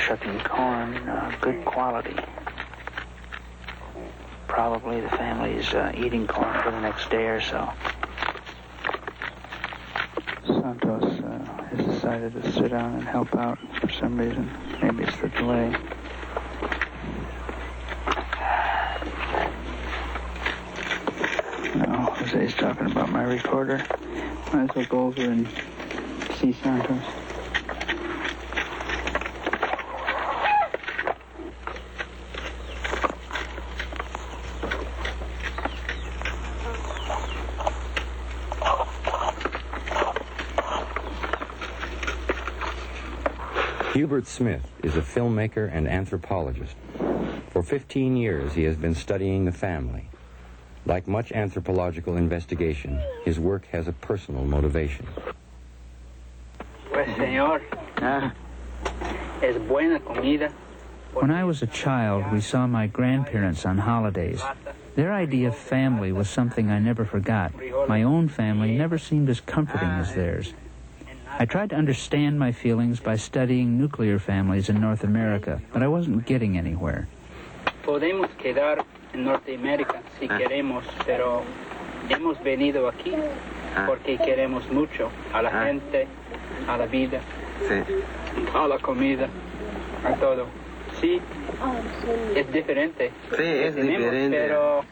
Shucking corn, good quality. Probably the family's eating corn for the next day or so. Santos has decided to sit down and help out for some reason. Maybe it's the delay. No, Jose's talking about my recorder. Might as well go over and see Santos. Hubert Smith is a filmmaker and anthropologist. For 15 years, he has been studying the family. Like much anthropological investigation, his work has a personal motivation. Pues, señor, es buena comida. When I was a child, we saw my grandparents on holidays. Their idea of family was something I never forgot. My own family never seemed as comforting as theirs. I tried to understand my feelings by studying nuclear families in North America, but I wasn't getting anywhere. Podemos quedar en Norteamérica si queremos, pero hemos venido aquí porque queremos mucho a la gente, a la vida, a la comida, a todo. Sí, es diferente. Sí, es diferente. Pero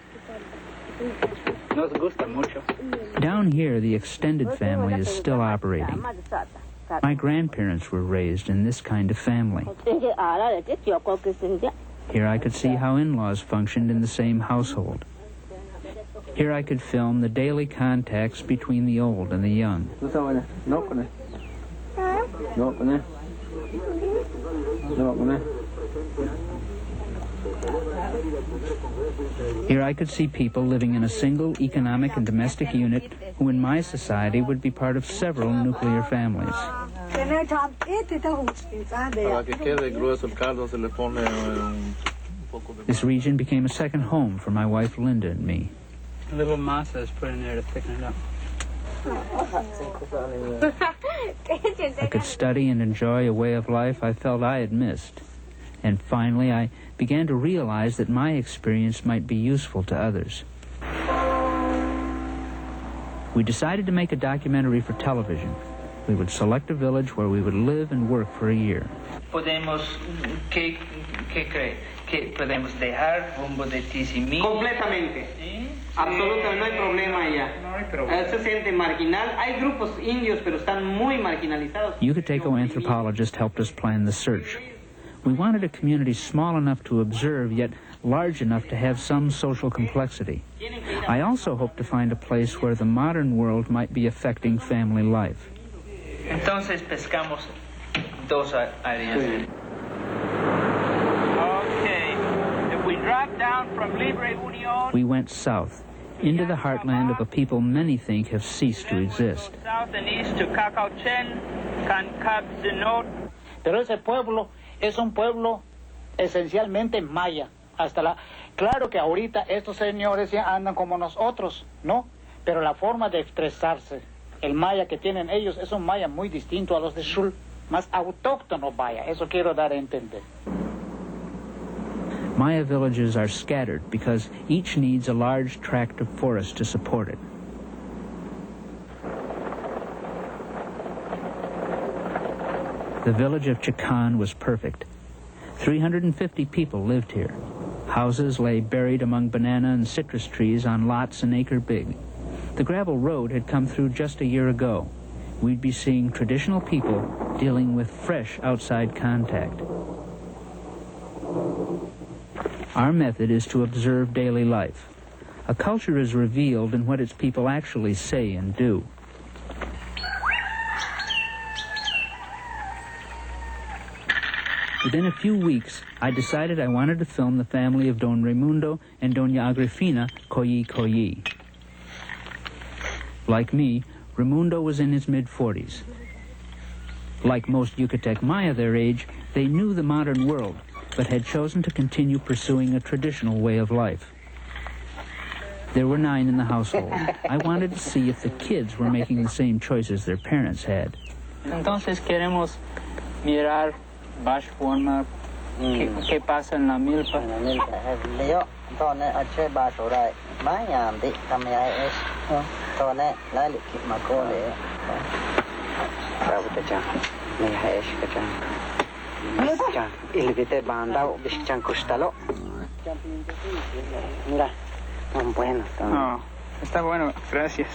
nos gusta mucho. Down here, the extended family is still operating. My grandparents were raised in this kind of family. Here I could see how in-laws functioned in the same household. Here I could film the daily contacts between the old and the young. Here I could see people living in a single economic and domestic unit who in my society would be part of several nuclear families. This region became a second home for my wife Linda and me. A little masa is put in there to thicken it up. I could study and enjoy a way of life I felt I had missed. And finally, I began to realize that my experience might be useful to others. We decided to make a documentary for television. We would select a village where we would live and work for a year. Podemos, ¿qué cree? ¿Que podemos dejar rumbo de Tizimí? Completamente. ¿Sí? Absolutamente, no hay problema allá. No hay problema. Se siente marginal. Hay grupos indios, pero están muy marginalizados. Yucateco anthropologist helped us plan the search. We wanted a community small enough to observe, yet large enough to have some social complexity. I also hoped to find a place where the modern world might be affecting family life. Entonces pescamos dos áreas. Okay. If we drop down from Libre Union, We went south, into the heartland of a people many think have ceased to exist. south and east to Cacauchen, Cancabzinot. Pero ese pueblo es un pueblo esencialmente maya. Claro que ahorita estos señores ya andan como nosotros, ¿no? Pero la forma de expresarse, el maya que tienen ellos es un maya muy distinto a los de Shul, más autóctono maya, eso quiero dar a entender. Maya villages are scattered because each needs a large tract of forest to support it. The village of Chican was perfect. 350 people lived here. Houses lay buried among banana and citrus trees on lots an acre big. The gravel road had come through just a year ago. We'd be seeing traditional people dealing with fresh outside contact. Our method is to observe daily life. A culture is revealed in what its people actually say and do. Within a few weeks, I decided I wanted to film the family of Don Raymundo and Doña Agrifina Coyi. Like me, Raymundo was in his mid-40s. Like most Yucatec Maya their age, they knew the modern world, but had chosen to continue pursuing a traditional way of life. There were 9 in the household. I wanted to see if the kids were making the same choices their parents had. Entonces queremos mirar bajo forma qué pasa en la milpa. Oh, está bueno, gracias.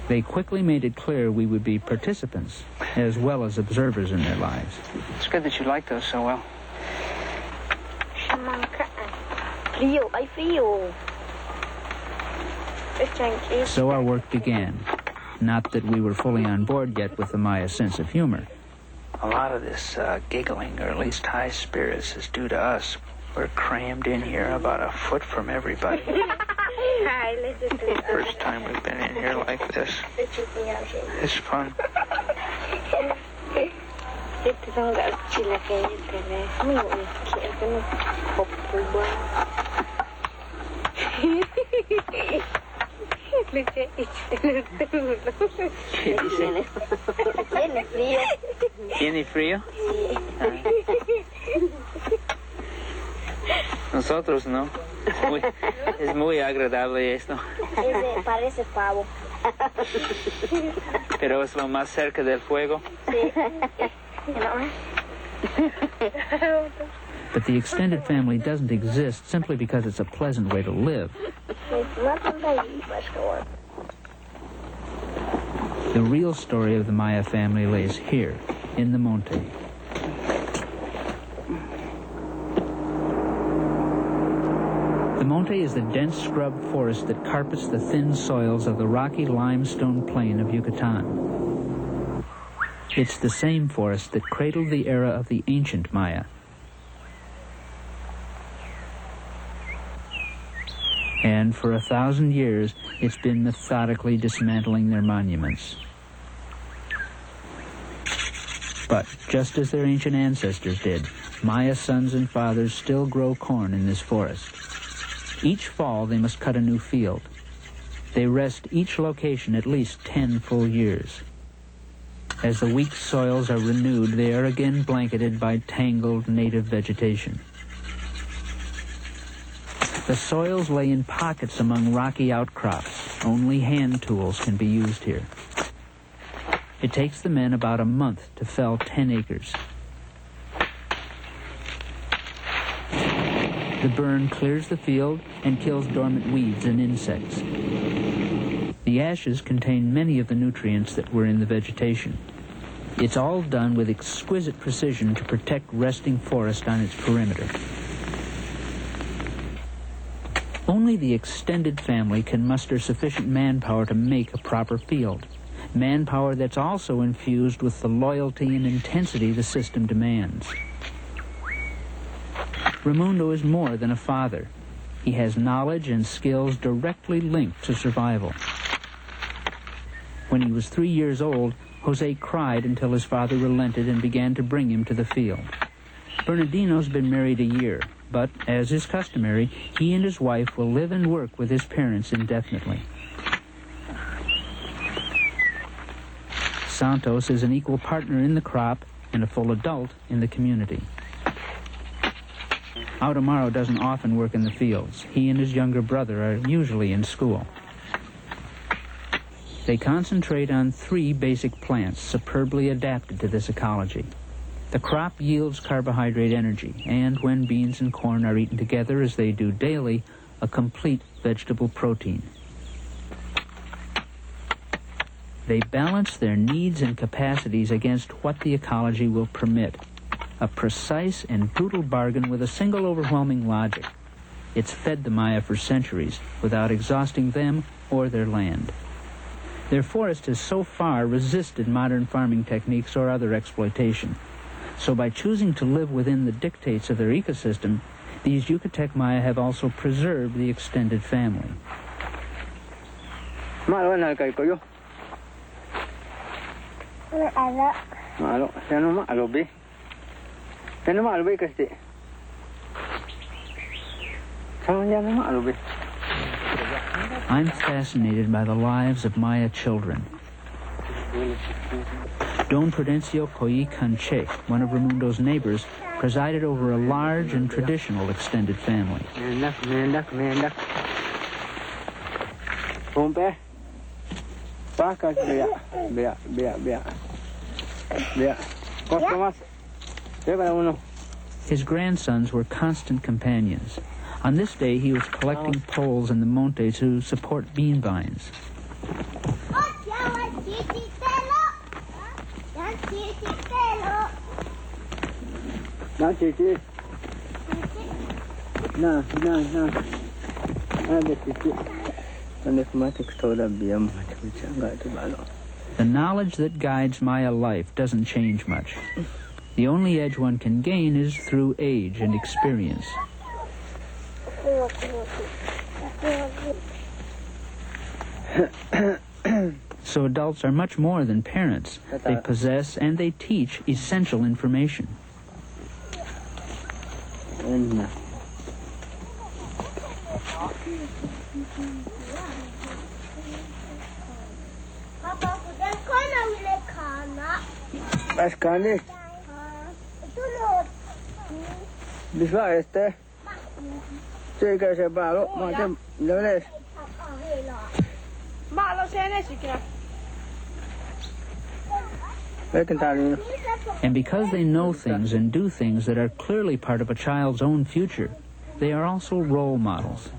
They quickly made it clear we would be participants as well as observers in their lives. It's good that you liked us so well. So our work began. Not that we were fully on board yet with the Maya sense of humor. A lot of this giggling, or at least high spirits, is due to us. We're crammed in here about a foot from everybody. First time we've been in here like this. It's fun. ¿Tiene frío? Nosotros no. Es muy agradable esto. Parece pavo. Pero es lo más cerca del fuego. But the extended family doesn't exist simply because it's a pleasant way to live. The real story of the Maya family lays here, in the Monte. The Monte is the dense scrub forest that carpets the thin soils of the rocky limestone plain of Yucatan. It's the same forest that cradled the era of the ancient Maya. And for 1,000 years, it's been methodically dismantling their monuments. But just as their ancient ancestors did, Maya sons and fathers still grow corn in this forest. Each fall, they must cut a new field. They rest each location at least 10 full years. As the weak soils are renewed, they are again blanketed by tangled native vegetation. The soils lay in pockets among rocky outcrops. Only hand tools can be used here. It takes the men about a month to fell 10 acres. The burn clears the field and kills dormant weeds and insects. The ashes contain many of the nutrients that were in the vegetation. It's all done with exquisite precision to protect resting forest on its perimeter. Only the extended family can muster sufficient manpower to make a proper field. Manpower that's also infused with the loyalty and intensity the system demands. Raymundo is more than a father. He has knowledge and skills directly linked to survival. When he was 3 years old, Jose cried until his father relented and began to bring him to the field. Bernardino's been married a year, but, as is customary, he and his wife will live and work with his parents indefinitely. Santos is an equal partner in the crop and a full adult in the community. Automaro doesn't often work in the fields. He and his younger brother are usually in school. They concentrate on 3 basic plants superbly adapted to this ecology. The crop yields carbohydrate energy, and when beans and corn are eaten together as they do daily, a complete vegetable protein. They balance their needs and capacities against what the ecology will permit. A precise and brutal bargain with a single overwhelming logic. It's fed the Maya for centuries without exhausting them or their land. Their forest has so far resisted modern farming techniques or other exploitation. So by choosing to live within the dictates of their ecosystem, these Yucatec Maya have also preserved the extended family. I'm fascinated by the lives of Maya children. Don Prudencio Coy Canche, one of Raymundo's neighbors, presided over a large and traditional extended family. His grandsons were constant companions. On this day, he was collecting poles in the monte to support bean vines. The knowledge that guides Maya life doesn't change much. The only edge one can gain is through age and experience. So adults are much more than parents. They possess and they teach essential information. And because they know things and do things that are clearly part of a child's own future, they are also role models.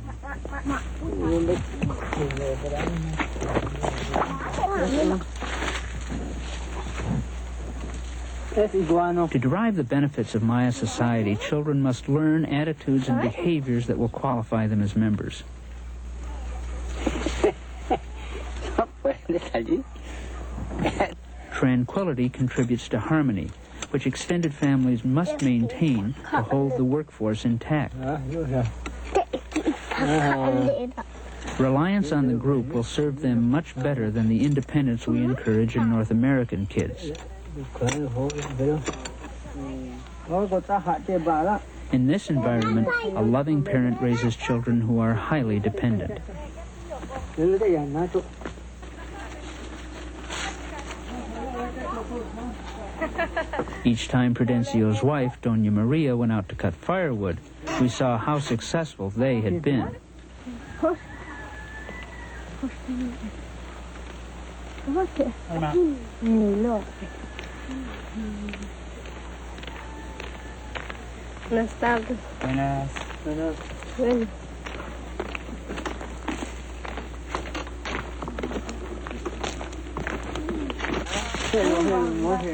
To derive the benefits of Maya society, children must learn attitudes and behaviors that will qualify them as members. Tranquility contributes to harmony, which extended families must maintain to hold the workforce intact. Reliance on the group will serve them much better than the independence we encourage in North American kids. In this environment, a loving parent raises children who are highly dependent. Each time Prudencio's wife, Doña Maria, went out to cut firewood, we saw how successful they had been. Buenas tardes. Buenas.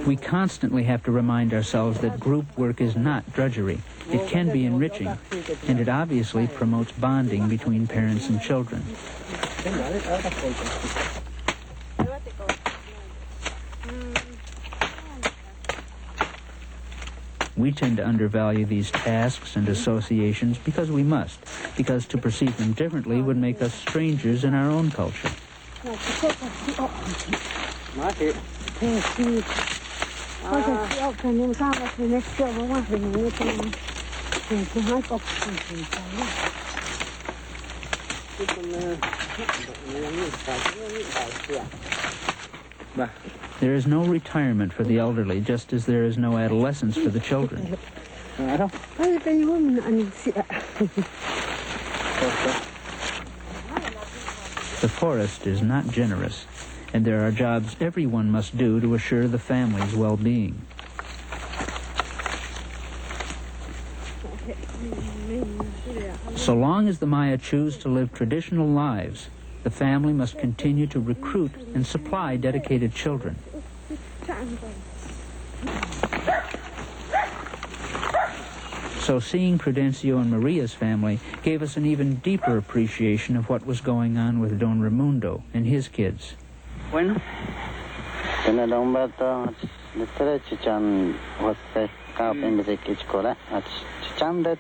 We constantly have to remind ourselves that group work is not drudgery. It can be enriching, and it obviously promotes bonding between parents and children. We tend to undervalue these tasks and associations because we must, because to perceive them differently would make us strangers in our own culture. There is no retirement for the elderly, just as there is no adolescence for the children. The forest is not generous, and there are jobs everyone must do to assure the family's well-being. So long as the Maya choose to live traditional lives, the family must continue to recruit and supply dedicated children. So seeing Prudencio and Maria's family gave us an even deeper appreciation of what was going on with Don Raymundo and his kids. Bueno, tener un vato de 3 chichan was the capen de kichkola at chichan de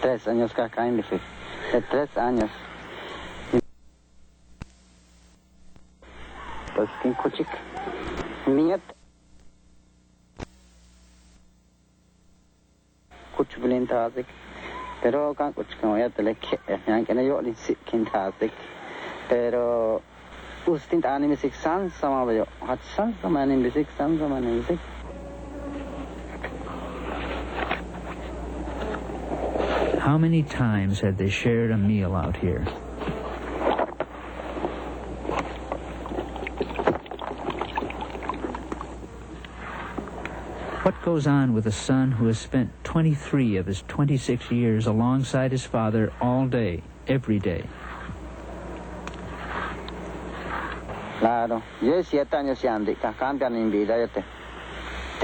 3 años ka kain de 3 años. Pues kin kuchik niat kuch bilen tazik Pero kan kuchkan ya telek yang kena yo di sikin tasik. Pero ustin tani misik san sama bayo. Hatsan sama ni misik san sama ni misik. How many times had they shared a meal out here? What goes on with a son who has spent 23 of his 26 years alongside his father all day, every day? Claro, yo 7 años ya andi, cambian en vida, yo te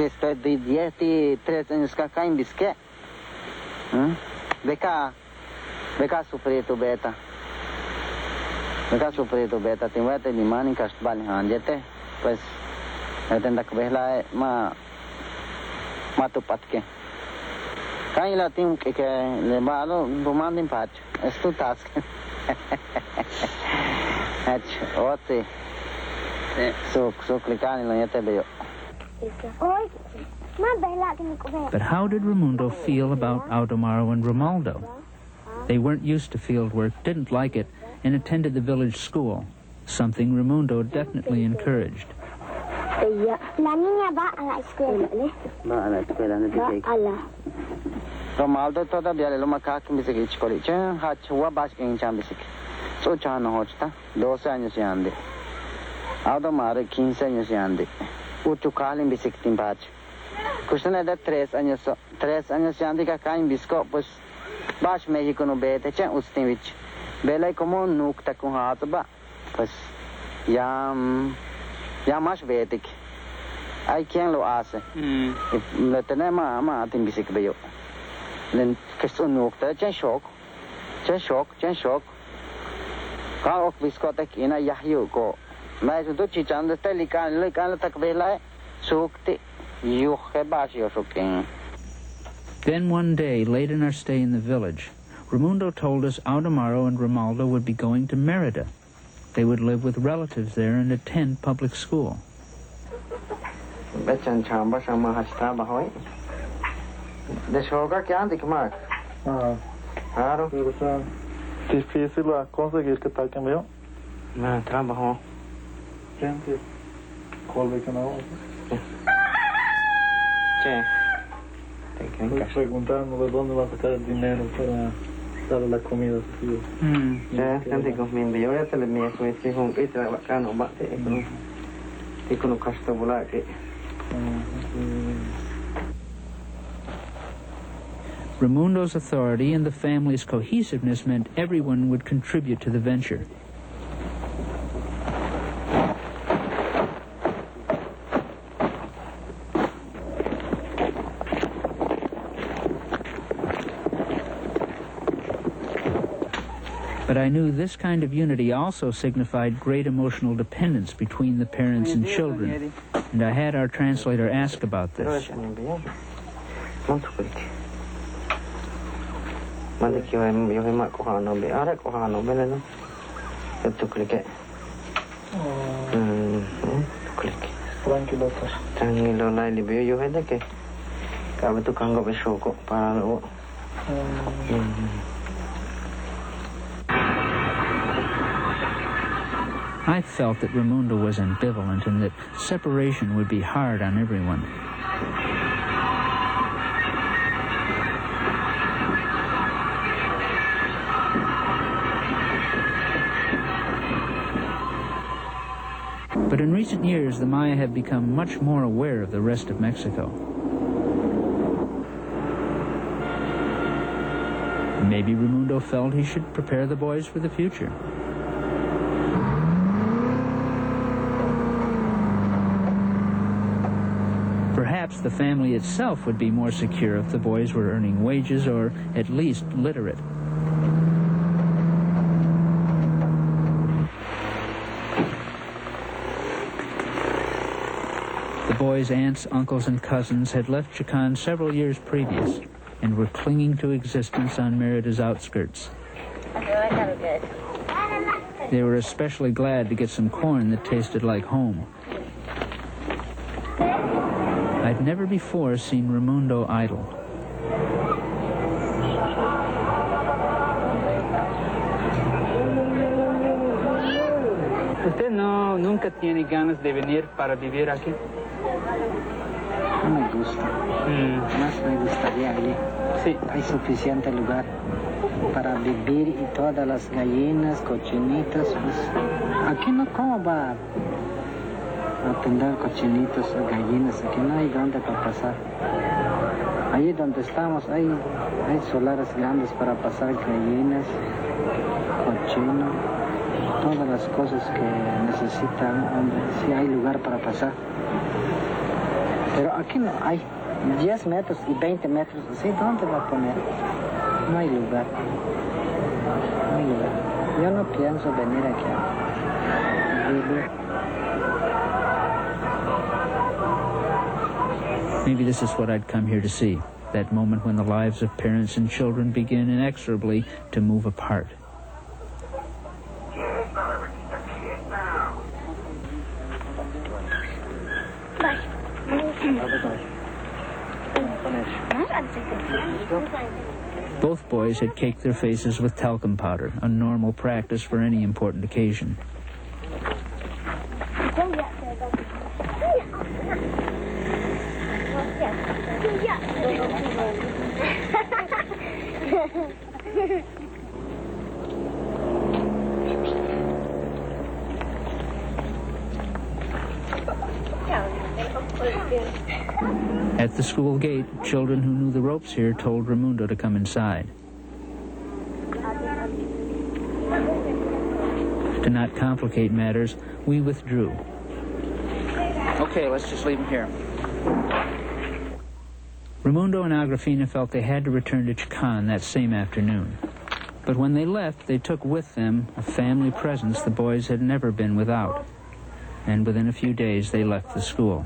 estoy de 13 años acá en Bisque. Beca sufrir tu beta. Beca sufrir tu beta, te voy a tener mani castbal hanjete, pues yo tendré que verla matupat ke. Kaya latim que le malo bumandin patch. Es tu task. Ote. So clican en la yete beyo. But how did Raymundo feel about Audomaro and Romualdo? They weren't used to field work, didn't like it, and attended the village school, something Raymundo definitely encouraged. La niña va a la escuela. Va a la escuela, no te Romualdo todavía le lo macaque me sigue chicoli. Chen hachua bas en chambisic. So chano hochta, 12 años ya ande. Audomaro 15 años ya ande. Uchucal en bicicletin bach. Cuestión de 3 años ya ande acá en Bisco, pues bach México no vete, chen ustinvich. Vela como nukta con hatba, pues ya más vetik. Hay quien lo hace. Le tenemos a tin bisic beyo. Len que son nukta, chen shock. Ka ok biskotek ina yahyu ko. Mai su tu chichan de telikan le kan tak vela sukti yuhe basio shoking. Then one day, late in our stay in the village, Raymundo told us Audomaro and Romualdo would be going to Merida. They would live with relatives there and attend public school. Bechan chamba sama hasta bahoy. De shoga que andi kmak. Claro. Difícil a conseguir que tal cambio. No, trabajo. Gente, ¿cuál que no? Che. Estoy preguntando de dónde va a sacar el dinero para darle la comida a sus hijos. Che, gente con mi envío ya te le mía con este hijo que te bacano bate y con un casto volar que. Raymundo's authority and the family's cohesiveness meant everyone would contribute to the venture. But I knew this kind of unity also signified great emotional dependence between the parents and children, and I had our translator ask about this. Tranquilo, la libio yo es de que cabe tu cango besoco para luego. I felt that Raymundo was ambivalent and that separation would be hard on everyone. But in recent years, the Maya have become much more aware of the rest of Mexico. Maybe Raymundo felt he should prepare the boys for the future. Perhaps the family itself would be more secure if the boys were earning wages or at least literate. The boys' aunts, uncles, and cousins had left Chican several years previous and were clinging to existence on Merida's outskirts. They were especially glad to get some corn that tasted like home. I'd never before seen Raymundo idle. nunca tiene ganas de venir para vivir aquí? No me gusta. Más me gustaría allí. Sí. Hay suficiente lugar para vivir y todas las gallinas, cochinitas. Pues, aquí no, ¿cómo va a tener cochinitos o gallinas? Aquí no hay dónde para pasar. Allí donde estamos hay solares grandes para pasar gallinas, cochinos, todas las cosas que necesita un hombre. Sí hay lugar para pasar. Pero aquí no hay 10 metros y 20 metros, así, ¿dónde va a poner? No hay lugar. No hay lugar. Yo no pienso venir aquí a vivir. Maybe this is what I'd come here to see, that moment when the lives of parents and children begin inexorably to move apart. Both boys had caked their faces with talcum powder, a normal practice for any important occasion. At the school gate, children who knew the ropes here told Raymundo to come inside. To not complicate matters, we withdrew. Okay, let's just leave him here. Raymundo and Agrafena felt they had to return to Chican that same afternoon. But when they left, they took with them a family presence the boys had never been without. And within a few days, they left the school.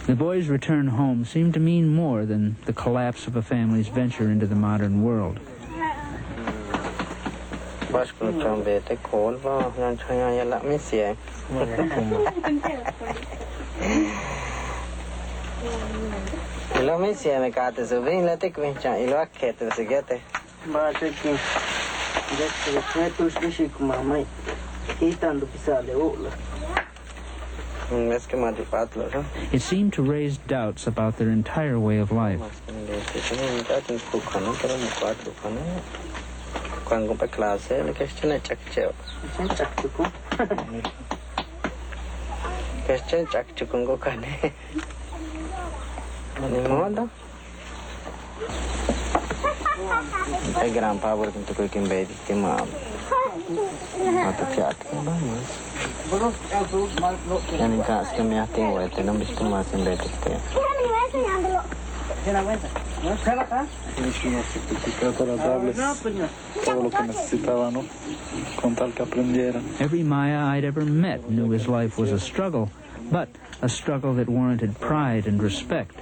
The boys' return home seemed to mean more than the collapse of a family's venture into the modern world. It seemed to raise doubts about their entire way of life. Every Maya I'd ever met knew his life was a struggle, but a struggle that warranted pride and respect.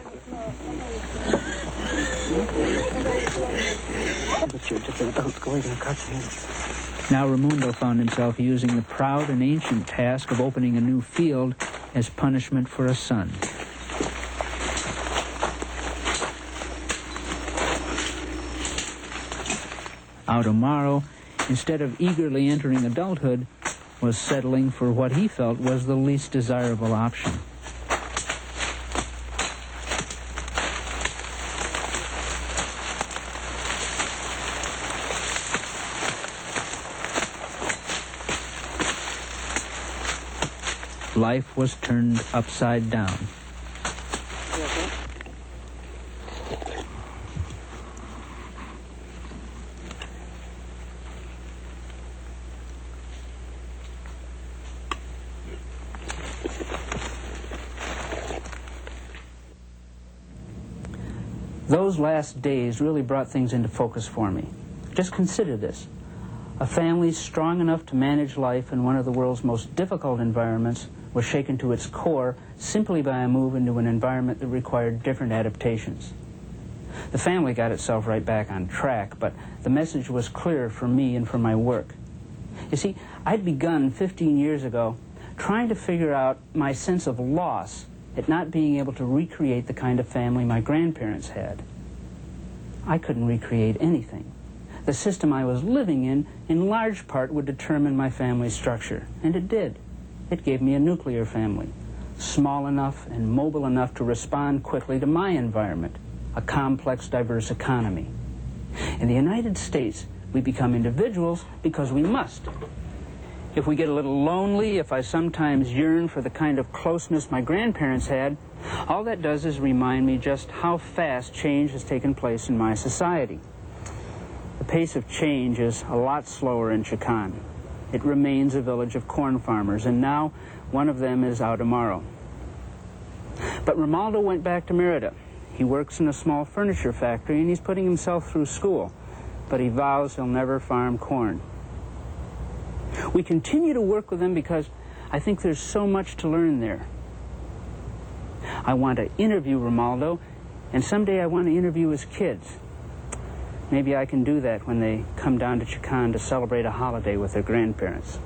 Now Raymundo found himself using the proud and ancient task of opening a new field as punishment for a son. Automaro, instead of eagerly entering adulthood, was settling for what he felt was the least desirable option. Life was turned upside down. Those last days really brought things into focus for me. Just consider this. A family strong enough to manage life in one of the world's most difficult environments was shaken to its core simply by a move into an environment that required different adaptations. The family got itself right back on track, but the message was clear for me and for my work. You see, I'd begun 15 years ago trying to figure out my sense of loss at not being able to recreate the kind of family my grandparents had. I couldn't recreate anything. The system I was living in large part, would determine my family structure. And it did. It gave me a nuclear family, small enough and mobile enough to respond quickly to my environment, a complex, diverse economy. In the United States, we become individuals because we must. If we get a little lonely, if I sometimes yearn for the kind of closeness my grandparents had, all that does is remind me just how fast change has taken place in my society. The pace of change is a lot slower in Chicán. It remains a village of corn farmers, and now one of them is out tomorrow. But Raymundo went back to Mérida. He works in a small furniture factory, and he's putting himself through school, but he vows he'll never farm corn. We continue to work with him because I think there's so much to learn there. I want to interview Raymundo, and someday I want to interview his kids. Maybe I can do that when they come down to Chicán to celebrate a holiday with their grandparents.